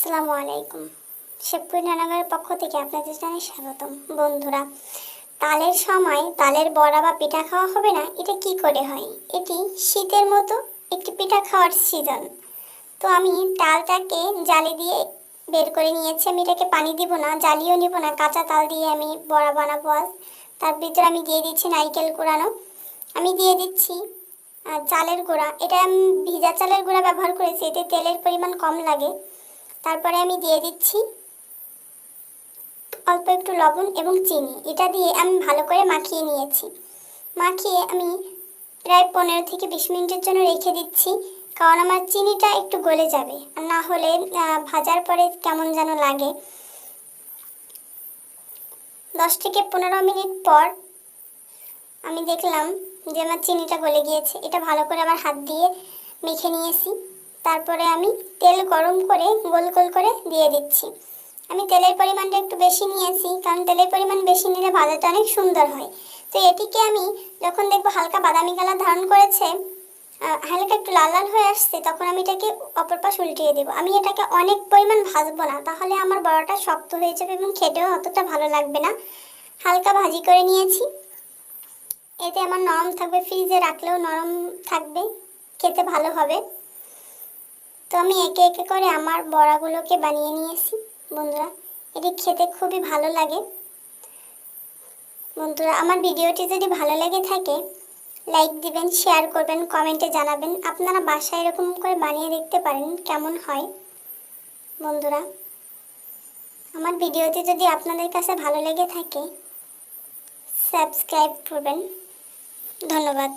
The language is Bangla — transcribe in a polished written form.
আসসালামু আলাইকুম। শেখপুর রান্নাঘরের পক্ষ থেকে আপনাদের জানাই স্বাগতম। বন্ধুরা, তালের সময় তালের বড়া বা পিঠা খাওয়া হবে না, এটা কি করে হয়? এটি শীতের মতো একটি পিঠা খাওয়ার সিজন। তো আমি তালটাকে জালি দিয়ে বের করে নিয়েছি। আমি এটাকে পানি দিব না, জ্বালিয়েও নিব না, কাঁচা তাল দিয়ে আমি বড়া বানাবো আজ। তার ভিতরে আমি দিয়ে দিচ্ছি নারকেল কুড়ানো, আমি দিয়ে দিচ্ছি চালের গুঁড়া। এটা আমি ভিজা চালের গুঁড়া ব্যবহার করেছি, এতে তেলের পরিমাণ কম লাগে। তারপরে আমি দিয়ে দিচ্ছি অল্প একটু লবণ এবং চিনি। এটা দিয়ে আমি ভালো করে মাখিয়ে নিয়েছি। মাখিয়ে আমি প্রায় 15 থেকে 20 মিনিটের জন্য রেখে দিচ্ছি, কারণ আমার চিনিটা একটু গলে যাবে, আর না হলে ভাজার পরে কেমন যেন লাগে। 10 থেকে 15 মিনিট পর আমি দেখলাম যে আমার চিনিটা গলে গিয়েছে। এটা ভালো করে আবার হাত দিয়ে মেখে নিয়েছি। তারপরে আমি তেল গরম করে গোল গোল করে দিয়ে দিচ্ছি। আমি তেলের পরিমাণটা একটু বেশি নিয়েছি, কারণ তেলের পরিমাণ বেশি নিলে ভাজাটা অনেক সুন্দর হয়। তো এটিকে আমি যখন দেখবো হালকা বাদামি কালার ধারণ করেছে, হালকা একটু লাল লাল হয়ে আসছে, তখন আমি এটাকে অপর পাশ উল্টিয়ে দেবো। আমি এটাকে অনেক পরিমাণ ভাজবো না, তাহলে আমার বড়াটা শক্ত হয়ে যাবে এবং খেতেও অতটা ভালো লাগবে না। হালকা ভাজি করে নিয়েছি। এতে আমার নরম থাকবে, ফ্রিজে রাখলেও নরম থাকবে, খেতে ভালো হবে। তো আমি একে একে করে আমার বড়াগুলোকে বানিয়ে নিয়েছি। বন্ধুরা, এটি খেতে খুবই ভালো লাগে। বন্ধুরা, আমার ভিডিওটি যদি ভালো লেগে থাকে লাইক দিবেন, শেয়ার করবেন, কমেন্টে জানাবেন। আপনারা বাসায় এরকম করে বানিয়ে দেখতে পারেন কেমন হয়। বন্ধুরা, আমার ভিডিওটি যদি আপনাদের কাছে ভালো লেগে থাকে সাবস্ক্রাইব করবেন। ধন্যবাদ।